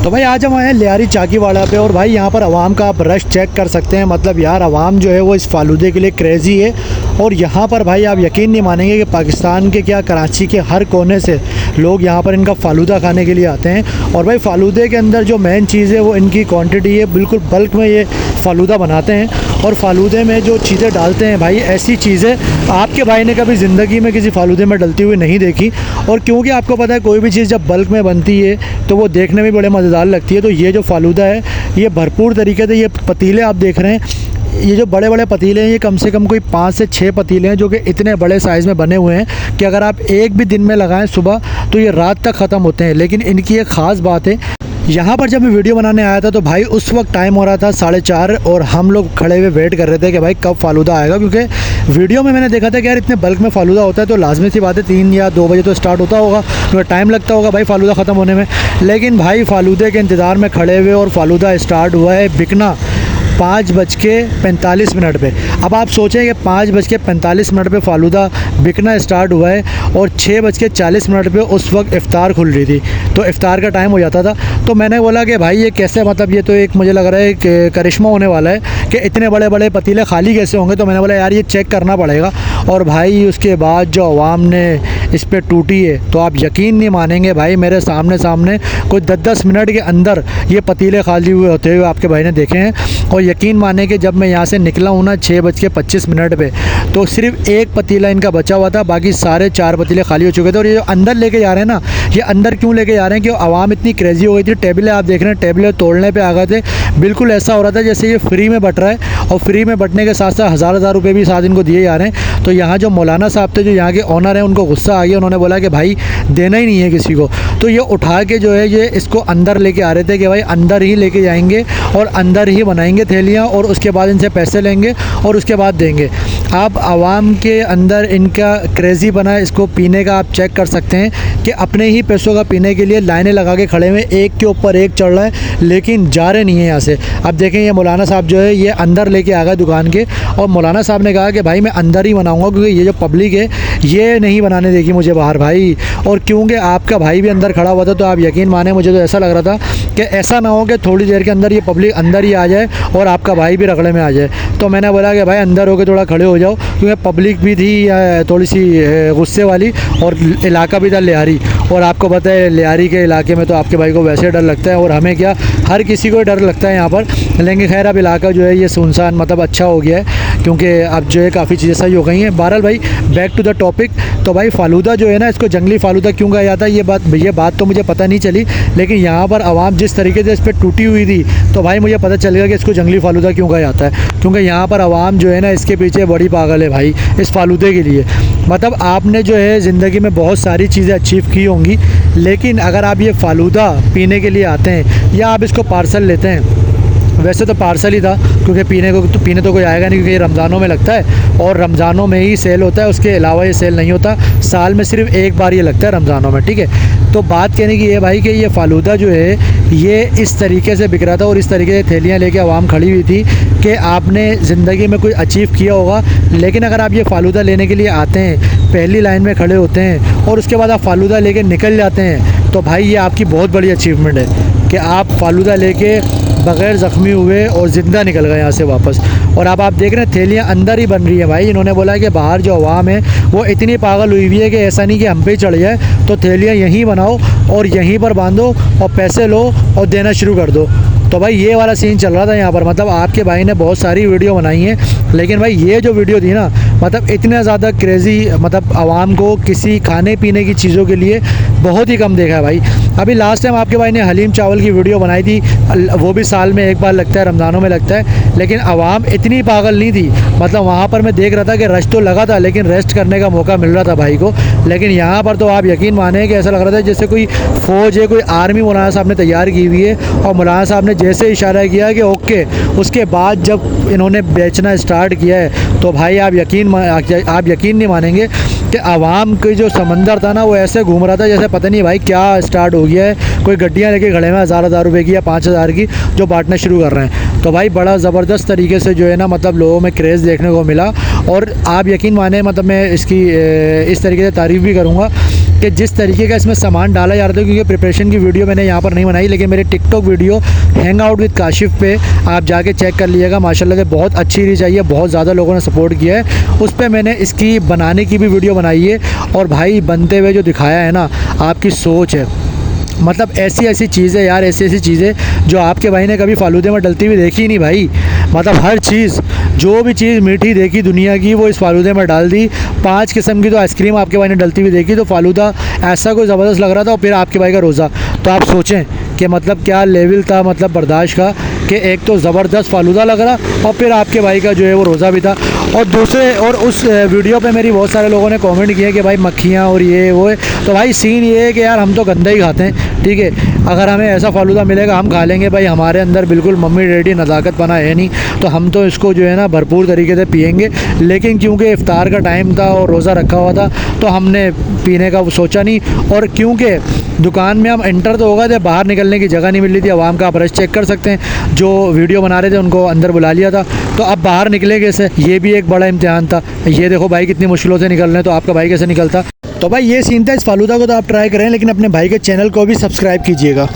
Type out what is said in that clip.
तो भाई आज हम आए हैं लियारी चाकीवाड़ा पे और भाई यहाँ पर आवाम का आप रश चेक कर सकते हैं। मतलब यार आवाम जो है वो इस फालूदे के लिए क्रेज़ी है। और यहाँ पर भाई आप यकीन नहीं मानेंगे कि पाकिस्तान के क्या कराची के हर कोने से लोग यहाँ पर इनका फ़ालूदा खाने के लिए आते हैं। और भाई फ़ालूदे के अंदर जो मेन चीज़ है वो इनकी क्वांटिटी है, बिल्कुल बल्क में ये फ़ालूदा बनाते हैं। और फ़ालूदे में जो चीज़ें डालते हैं भाई, ऐसी चीज़ें आपके भाई ने कभी ज़िंदगी में किसी फ़ालूदे में डलती हुई नहीं देखी। और क्योंकि आपको पता है कोई भी चीज़ जब बल्क में बनती है तो वो देखने में बड़े मज़ेदार लगती है। तो ये जो फ़ालूदा है ये भरपूर तरीके से, ये पतीले आप देख रहे हैं, ये जो बड़े बड़े पतीले हैं ये कम से कम कोई 5 से 6 पतीले हैं जो कि इतने बड़े साइज़ में बने हुए हैं कि अगर आप एक भी दिन में लगाएं सुबह तो ये रात तक ख़त्म होते हैं। लेकिन इनकी एक ख़ास बात है, यहाँ पर जब मैं वीडियो बनाने आया था तो भाई उस वक्त टाइम हो रहा था 4:30 और हम लोग खड़े हुए वेट कर रहे थे कि भाई कब फ़ालूदा आएगा। क्योंकि वीडियो में मैंने देखा था कि यार इतने बल्क में फ़ालूदा होता है तो लाजमी सी बात है 3 या 2 बजे तो स्टार्ट होता होगा, तो टाइम लगता होगा भाई फ़ालूदा ख़त्म होने में। लेकिन भाई फ़ालूदे के इंतज़ार में खड़े हुए और फ़ालूदा स्टार्ट हुआ है बिकना 5:45 पे। अब आप सोचें कि 5:45 पे फ़ालूदा बिकना स्टार्ट हुआ है और 6:40 पे उस वक्त इफ़्तार खुल रही थी, तो इफ़्तार का टाइम हो जाता था। तो मैंने बोला कि भाई ये कैसे, मतलब ये तो एक मुझे लग रहा है कि करिश्मा होने वाला है कि इतने बड़े बड़े पतीले खाली कैसे होंगे। तो मैंने बोला यार ये चेक करना पड़ेगा। और भाई उसके बाद जो अवाम ने इस पर टूटी है तो आप यकीन नहीं मानेंगे भाई, मेरे सामने कोई 10-10 मिनट के अंदर ये पतीले खाली हुए होते हुए आपके भाई ने देखे हैं। और यकीन माने कि जब मैं यहाँ से निकला हूँ ना 6:25 पे, तो सिर्फ एक पतीला इनका बचा हुआ था, बाकी सारे 4 पतीले खाली हो चुके थे। और ये जो अंदर लेके जा रहे हैं ना, ये अंदर क्यों लेके जा रहे हैं कि आवाम इतनी क्रेज़ी हो गई थी। टेबलें आप देख रहे हैं, टेबलें तोड़ने पे आ गए थे। बिल्कुल ऐसा हो रहा था जैसे ये फ्री में बट रहा है और फ्री में बटने के साथ साथ हज़ार रुपये भी साथ इनको दिए जा रहे हैं। तो यहाँ जो मौलाना साहब थे, जो यहाँ के ऑनर हैं, उनको गुस्सा आ गया। उन्होंने बोला कि भाई देना ही नहीं है किसी को। तो ये उठा के जो है ये इसको अंदर लेके आ रहे थे कि भाई अंदर ही लेके जाएंगे और अंदर ही बनाएंगे थैलियाँ और उसके बाद इनसे पैसे लेंगे और उसके बाद देंगे। आप आवाम के अंदर इनका क्रेज़ी बना है, इसको पीने का आप चेक कर सकते हैं कि अपने ही पैसों का पीने के लिए लाइनें लगा के खड़े हुए, एक के ऊपर एक चढ़ रहा है लेकिन जा रहे नहीं हैं यहाँ से। अब देखें ये मौलाना साहब जो है ये अंदर लेके आ गए दुकान के, और मौलाना साहब ने कहा कि भाई मैं अंदर ही बनाऊँगा क्योंकि ये जो पब्लिक है ये नहीं बनाने देगी मुझे बाहर भाई। और क्योंकि आपका भाई भी अंदर खड़ा हुआ था तो आप यकीन माने मुझे तो ऐसा लग रहा था कि ऐसा ना हो कि थोड़ी देर के अंदर ये पब्लिक अंदर ही आ जाए और आपका भाई भी रगड़े में आ जाए। तो मैंने बोला कि भाई अंदर होकर थोड़ा खड़े हो जाओ, क्योंकि पब्लिक भी थी थोड़ी सी गुस्से वाली और इलाका भी था लियारी। और आपको पता है लियारी के इलाके में तो आपके भाई को वैसे डर लगता है और हमें क्या, हर किसी को डर लगता है यहाँ पर। लेकिन खैर अब इलाका जो है ये सुनसान मतलब अच्छा हो गया है क्योंकि अब जो है काफ़ी चीज़ें सही हो गई हैं। बहरहाल भाई बैक टू द टॉपिक। तो भाई फ़ालूदा जो है ना, इसको जंगली फ़ालूदा क्यों कहा जाता है ये बात तो मुझे पता नहीं चली। लेकिन यहाँ पर आवाम जिस तरीके से इस पर टूटी हुई थी तो भाई मुझे पता चल गया कि इसको जंगली फ़ालूदा क्यों कहा जाता है। क्योंकि यहाँ पर आवाम जो है ना इसके पीछे बड़ी पागल है भाई इस फ़ालूदे के लिए। मतलब आपने जो है ज़िंदगी में बहुत सारी चीज़ें अचीव की होंगी, लेकिन अगर आप ये फ़ालूदा पीने के लिए आते हैं या आप इसको पार्सल लेते हैं, वैसे तो पार्सल ही था क्योंकि पीने तो कोई आएगा नहीं क्योंकि ये रमज़ानों में लगता है और रमज़ानों में ही सेल होता है, उसके अलावा ये सेल नहीं होता। साल में सिर्फ एक बार ये लगता है रमज़ानों में, ठीक है। तो बात कहने की ये भाई कि ये फ़ालूदा जो है ये इस तरीके से बिक रहा था और इस तरीके से थैलियाँ लेके आवाम खड़ी हुई थी कि आपने ज़िंदगी में कोई अचीव किया होगा। लेकिन अगर आप ये फ़ालूदा लेने के लिए आते हैं, पहली लाइन में खड़े होते हैं और उसके बाद आप फ़ालूदा लेके निकल जाते हैं, तो भाई ये आपकी बहुत बड़ी अचीवमेंट है कि आप फ़ालूदा लेके बग़ैर ज़ख्मी हुए और ज़िंदा निकल गए यहाँ से वापस। और अब आप देख रहे हैं थैलियाँ अंदर ही बन रही हैं भाई। इन्होंने बोला कि बाहर जो आवाम है वो इतनी पागल हुई हुई है कि ऐसा नहीं कि हम पे चढ़ जाए, तो थैलियाँ यहीं बनाओ और यहीं पर बांधो और पैसे लो और देना शुरू कर दो। तो भाई ये वाला सीन चल रहा था यहाँ पर। मतलब आपके भाई ने बहुत सारी वीडियो बनाई हैं, लेकिन भाई ये जो वीडियो थी ना, मतलब इतना ज़्यादा क्रेज़ी, मतलब आवाम को किसी खाने पीने की चीज़ों के लिए बहुत ही कम देखा है भाई। अभी लास्ट टाइम आपके भाई ने हलीम चावल की वीडियो बनाई थी, वो भी साल में एक बार लगता है, रमज़ानों में लगता है। लेकिन आवाम इतनी पागल नहीं थी। मतलब वहाँ पर मैं देख रहा था कि रश तो लगा था लेकिन रेस्ट करने का मौका मिल रहा था भाई को। लेकिन यहाँ पर तो आप यकीन माने कि ऐसा लग रहा था जैसे कोई फ़ौज है, कोई आर्मी मौलाना साहब ने तैयार की हुई है। और मौलाना साहब ने जैसे इशारा किया कि ओके, उसके बाद जब इन्होंने बेचना स्टार्ट किया है तो भाई आप यकीन नहीं मानेंगे कि आवाम के जो समंदर था ना वो ऐसे घूम रहा था जैसे पता नहीं भाई क्या स्टार्ट हो गया है। कोई गड्डियाँ लेके खड़े हैं 1000 रुपये की या 5000 की जो बांटना शुरू कर रहे हैं। तो भाई बड़ा ज़बरदस्त तरीके से जो है ना, मतलब लोगों में क्रेज़ देखने को मिला। और आप यकीन माने, मतलब मैं इसकी इस तरीके से तारीफ़ भी करूँगा कि जिस तरीके का इसमें सामान डाला जा रहा था, क्योंकि प्रिपरेशन की वीडियो मैंने यहाँ पर नहीं बनाई, लेकिन मेरे TikTok video hang out with Kashif पे आप जाके चेक कर लीजिएगा। माशाल्लाह से बहुत अच्छी रीच आई है, बहुत ज़्यादा लोगों ने सपोर्ट किया है। उस पर मैंने इसकी बनाने की भी वीडियो बनाई है, और भाई बनते हुए जो दिखाया है ना, आपकी सोच है, मतलब ऐसी ऐसी चीज़ें यार, ऐसी ऐसी चीज़ें जो आपके भाई ने कभी फालूदे में डलती हुई देखी नहीं भाई। मतलब हर चीज़, जो भी चीज़ मीठी देखी दुनिया की, वो इस फालूदे में डाल दी। 5 किस्म की तो आइसक्रीम आपके भाई ने डलती हुई देखी, तो फालूदा ऐसा कोई ज़बरदस्त लग रहा था। और फिर आपके भाई का रोज़ा, तो आप सोचें कि मतलब क्या लेवल था, मतलब बर्दाश्त का, कि एक तो ज़बरदस्त फालूदा लग रहा, और फिर आपके भाई का जो है वो रोज़ा भी था। और दूसरे, और उस वीडियो पे मेरी बहुत सारे लोगों ने कमेंट किए कि भाई मक्खियाँ और ये वो है। तो भाई सीन ये है कि यार हम तो गंदा ही खाते हैं, ठीक है। अगर हमें ऐसा फालूदा मिलेगा हम खा लेंगे भाई, हमारे अंदर बिल्कुल मम्मी डैडी नज़ाकत पना है नहीं, तो हम तो इसको जो है ना भरपूर तरीके से पियेंगे। लेकिन क्योंकि इफ्तार का टाइम था और रोज़ा रखा हुआ था, तो हमने पीने का सोचा नहीं। और क्योंकि दुकान में हम एंटर तो हो गए थे, बाहर निकलने की जगह नहीं मिल रही थी। आवाम का आप रश चेक कर सकते हैं, जो वीडियो बना रहे थे उनको अंदर बुला लिया था, तो अब बाहर निकले कैसे, ये भी एक बड़ा इम्तिहान था। ये देखो भाई कितनी मुश्किलों से निकल रहे हैं, तो आपका भाई कैसे निकलता। तो भाई ये सीन था इस फालूदा को, तो आप ट्राई करें, लेकिन अपने भाई के चैनल को भी सब्सक्राइब कीजिएगा।